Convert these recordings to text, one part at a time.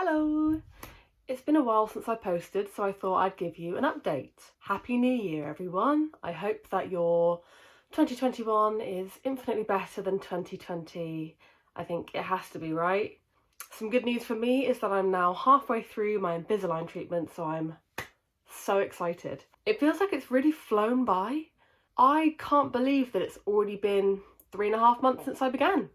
Hello! It's been a while since I posted, so I thought I'd give you an update. Happy New Year, everyone! I hope that your 2021 is infinitely better than 2020. I think it has to be, right? Some good news for me is that I'm now halfway through my Invisalign treatment, so I'm so excited. It feels like it's really flown by. I can't believe that it's already been 3.5 months since I began.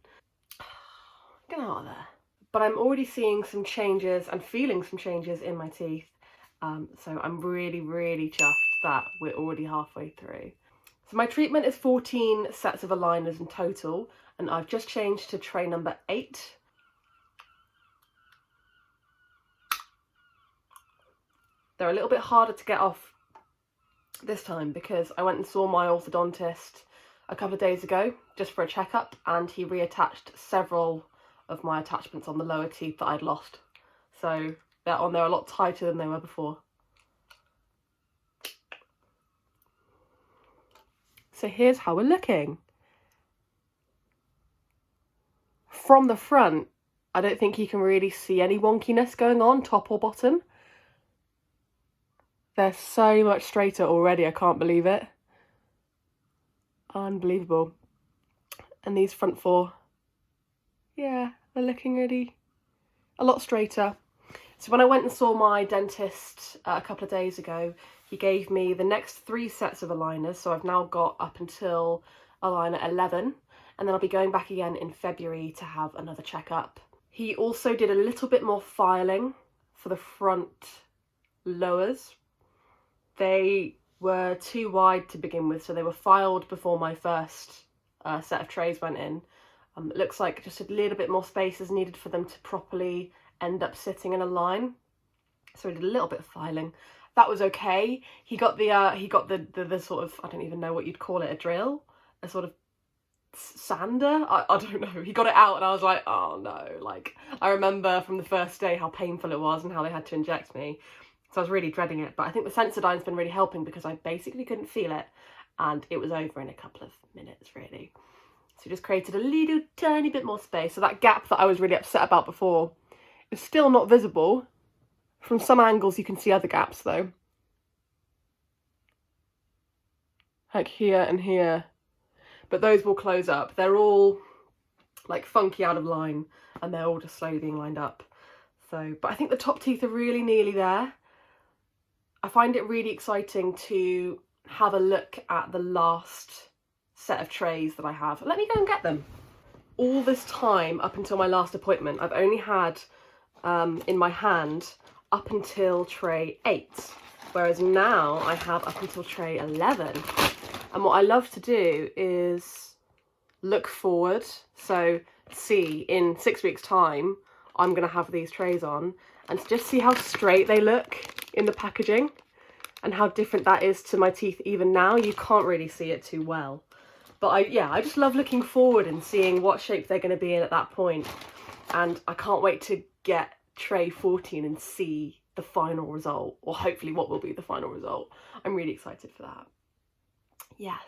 Get out of there. But I'm already seeing some changes and feeling some changes in my teeth. So I'm really chuffed that we're already halfway through. So my treatment is 14 sets of aligners in total, and I've just changed to tray number 8. They're a little bit harder to get off this time because I went and saw my orthodontist a couple of days ago just for a checkup, and he reattached several of my attachments on the lower teeth that I'd lost. So they're on there a lot tighter than they were before. So here's how we're looking. From the front, I don't think you can really see any wonkiness going on, top or bottom. They're so much straighter already, I can't believe it. Unbelievable. And these front 4, yeah, they're looking really a lot straighter. So when I went and saw my dentist a couple of days ago, he gave me the next 3 sets of aligners. So I've now got up until aligner 11, and then I'll be going back again in February to have another checkup. He also did a little bit more filing for the front lowers. They were too wide to begin with, so they were filed before my first set of trays went in. It looks like just a little bit more space is needed for them to properly end up sitting in a line. So he did a little bit of filing. That was okay. He got the sort of, I don't even know what you'd call it, a drill? A sort of sander? I don't know. He got it out and I was like, oh no. Like, I remember from the first day how painful it was and how they had to inject me. So I was really dreading it. But I think the Sensodyne's been really helping because I basically couldn't feel it. And it was over in a couple of minutes, really. So just created a little tiny bit more space. So that gap that I was really upset about before is still not visible. From some angles you can see other gaps though. Like here and here. But those will close up. They're all like funky out of line and they're all just slowly being lined up. So, but I think the top teeth are really nearly there. I find it really exciting to have a look at the last set of trays that I have. Let me go and get them. All this time up until my last appointment, I've only had in my hand up until tray 8, whereas now I have up until tray 11. And what I love to do is look forward. So see, in 6 weeks time, I'm going to have these trays on, and just see how straight they look in the packaging and how different that is to my teeth even now. You can't really see it too well. But I just love looking forward and seeing what shape they're going to be in at that point. And I can't wait to get tray 14 and see the final result, or hopefully what will be the final result. I'm really excited for that. Yes,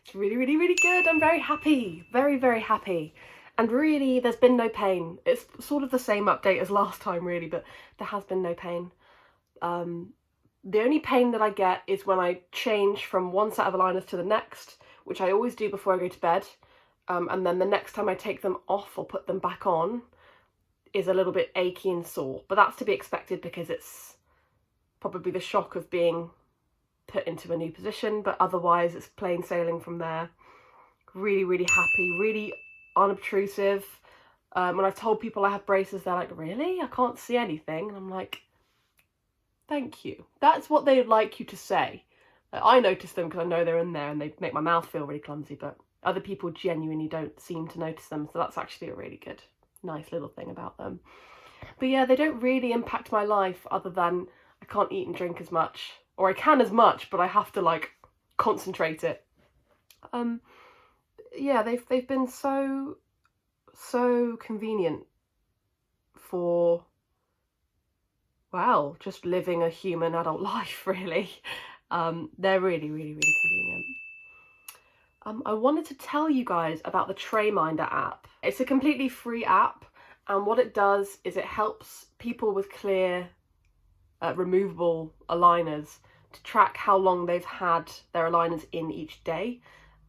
it's really good. I'm very happy, very happy. And really, there's been no pain. It's sort of the same update as last time, really, but there has been no pain. The only pain that I get is when I change from one set of aligners to the next, which I always do before I go to bed. And then the next time I take them off or put them back on is a little bit achy and sore. But that's to be expected because it's probably the shock of being put into a new position. But otherwise, it's plain sailing from there. Really happy, really unobtrusive. When I've told people I have braces, they're like, really? I can't see anything. And I'm like, thank you. That's what they'd like you to say. I notice them because I know they're in there and they make my mouth feel really clumsy, but other people genuinely don't seem to notice them. So that's actually a really good, nice little thing about them. But yeah, they don't really impact my life other than I can't eat and drink as much, or I can as much, but I have to like concentrate it. Yeah, they've been so convenient for, well, just living a human adult life, really. They're really convenient. I wanted to tell you guys about the TrayMinder app. It's a completely free app And what it does is it helps people with clear, removable aligners to track how long they've had their aligners in each day,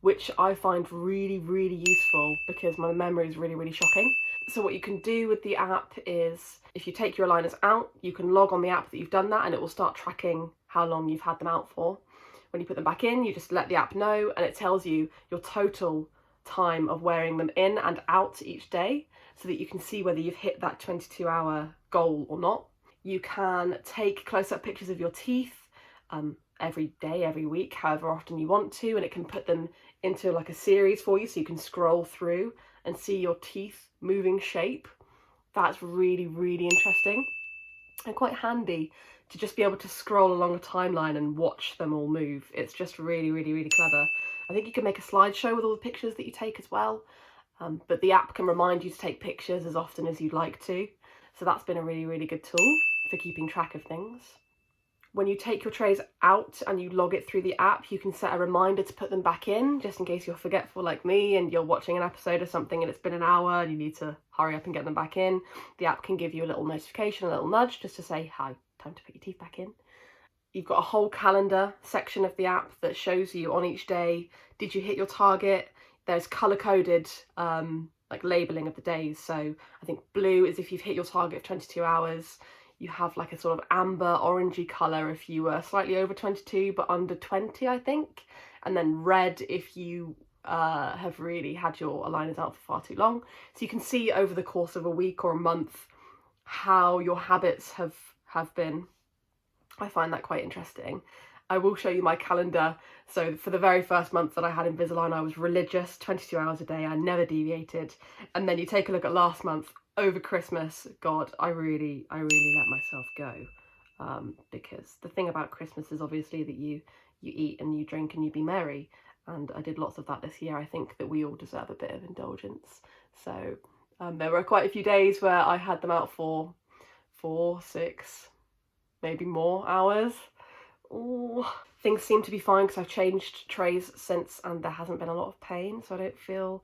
which I find really, really useful because my memory is really, really shocking. So what you can do with the app is, if you take your aligners out, you can log on the app that you've done that, and it will start tracking how long you've had them out for. When you put them back in, you just let the app know, and it tells you your total time of wearing them in and out each day, so that you can see whether you've hit that 22-hour goal or not. You can take close-up pictures of your teeth every day, every week, however often you want to, and it can put them into like a series for you, so you can scroll through and see your teeth moving shape. That's really, really interesting and quite handy to just be able to scroll along a timeline and watch them all move. It's just really, really, really clever. I think you can make a slideshow with all the pictures that you take as well, but the app can remind you to take pictures as often as you'd like to. So that's been a really, really good tool for keeping track of things. When you take your trays out and you log it through the app, you can set a reminder to put them back in, just in case you're forgetful like me and you're watching an episode or something and it's been an hour and you need to hurry up and get them back in. The app can give you a little notification, a little nudge, just to say, hi, time to put your teeth back in. You've got a whole calendar section of the app that shows you on each day, did you hit your target? There's colour-coded like labelling of the days. So I think blue is if you've hit your target of 22 hours. You have like a sort of amber orangey colour if you were slightly over 22 but under 20, I think. And then red if you have really had your aligners out for far too long. So you can see over the course of a week or a month how your habits have been. I find that quite interesting. I will show you my calendar. So for the very first month that I had Invisalign, I was religious, 22 hours a day, I never deviated. And then you take a look at last month, over Christmas, God, I really let myself go. Because the thing about Christmas is obviously that you eat and you drink and you be merry. And I did lots of that this year. I think that we all deserve a bit of indulgence. So there were quite a few days where I had them out for 4, 6, maybe more hours. Ooh. Things seem to be fine because I've changed trays since and there hasn't been a lot of pain, so I don't feel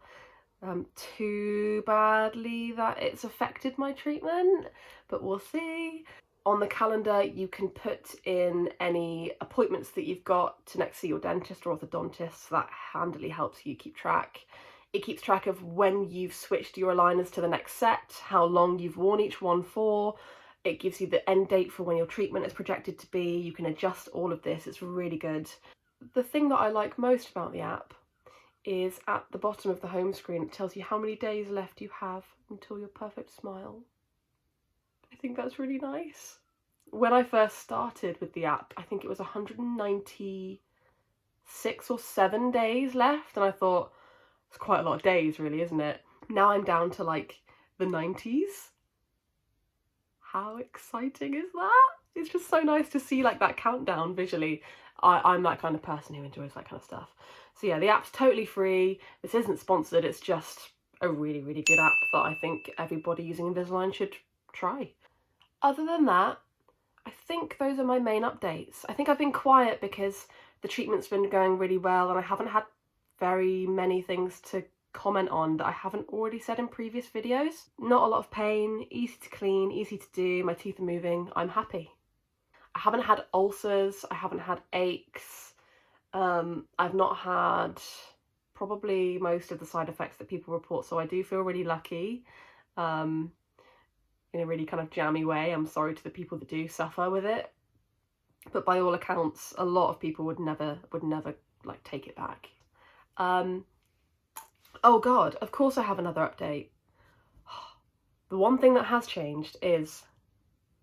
too badly that it's affected my treatment, but we'll see. On the calendar you can put in any appointments that you've got to next see your dentist or orthodontist, so that handily helps you keep track. It keeps track of when you've switched your aligners to the next set, how long you've worn each one for. It gives you the end date for when your treatment is projected to be. You can adjust all of this. It's really good. The thing that I like most about the app is at the bottom of the home screen, it tells you how many days left you have until your perfect smile. I think that's really nice. When I first started with the app, I think it was 196 or 7 days left, and I thought, it's quite a lot of days really, isn't it? Now I'm down to like the 90s. How exciting is that? It's just so nice to see like that countdown visually. I'm that kind of person who enjoys that kind of stuff. So yeah, the app's totally free. This isn't sponsored, it's just a really, really good app that I think everybody using Invisalign should try. Other than that, I think those are my main updates. I think I've been quiet because the treatment's been going really well and I haven't had very many things to comment on that I haven't already said in previous videos. Not a lot of pain, easy to clean, easy to do, my teeth are moving, I'm happy. I haven't had ulcers, I haven't had aches, I've not had probably most of the side effects that people report, so I do feel really lucky in a really kind of jammy way. I'm sorry to the people that do suffer with it, but by all accounts a lot of people would never like take it back. Oh god, of course I have another update. The one thing that has changed is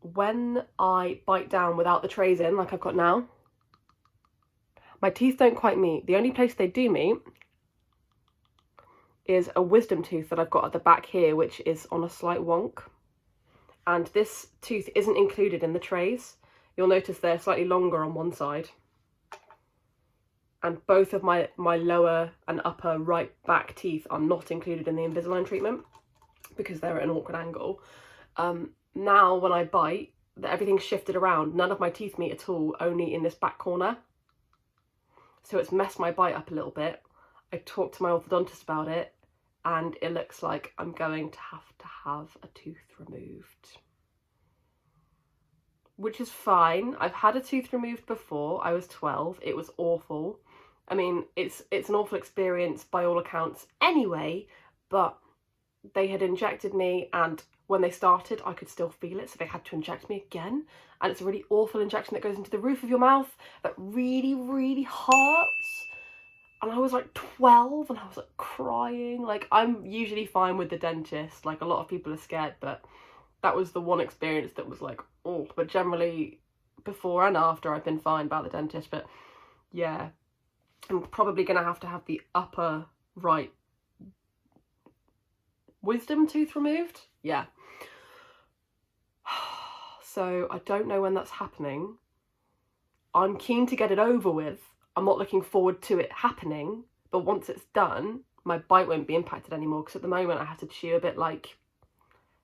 when I bite down without the trays in, like I've got now, my teeth don't quite meet. The only place they do meet is a wisdom tooth that I've got at the back here, which is on a slight wonk. And this tooth isn't included in the trays. You'll notice they're slightly longer on one side. And both of my lower and upper right back teeth are not included in the Invisalign treatment because they're at an awkward angle. Now when I bite, everything's shifted around. None of my teeth meet at all, only in this back corner. So it's messed my bite up a little bit. I talked to my orthodontist about it and it looks like I'm going to have a tooth removed. Which is fine. I've had a tooth removed before. I was 12. It was awful. I mean, it's an awful experience by all accounts anyway, but they had injected me, and when they started I could still feel it, so they had to inject me again, and it's a really awful injection that goes into the roof of your mouth that really, really hurts. And I was like 12 and I was like crying. Like, I'm usually fine with the dentist, like a lot of people are scared, but that was the one experience that was like, oh. But generally before and after I've been fine about the dentist. But yeah, I'm probably gonna have to have the upper right wisdom tooth removed. Yeah. So I don't know when that's happening. I'm keen to get it over with. I'm not looking forward to it happening, but once it's done, my bite won't be impacted anymore, because at the moment I have to chew a bit like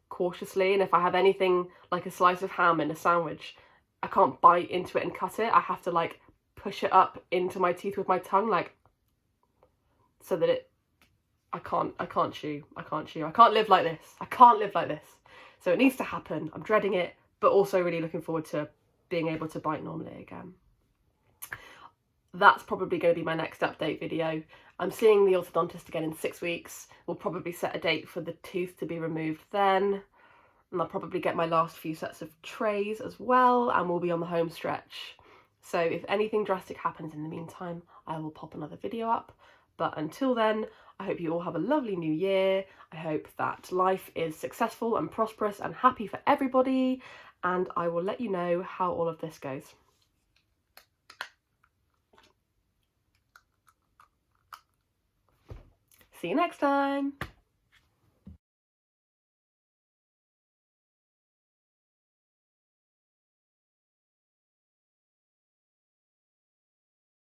cautiously, and if I have anything like a slice of ham in a sandwich, I can't bite into it and cut it. I have to like push it up into my teeth with my tongue, like, so that it, I can't chew. I can't live like this. I can't live like this. So it needs to happen. I'm dreading it, but also really looking forward to being able to bite normally again. That's probably going to be my next update video. I'm seeing the orthodontist again in 6 weeks. We'll probably set a date for the tooth to be removed then. And I'll probably get my last few sets of trays as well, and we'll be on the home stretch. So if anything drastic happens in the meantime, I will pop another video up. But until then, I hope you all have a lovely new year. I hope that life is successful and prosperous and happy for everybody, and I will let you know how all of this goes. See you next time.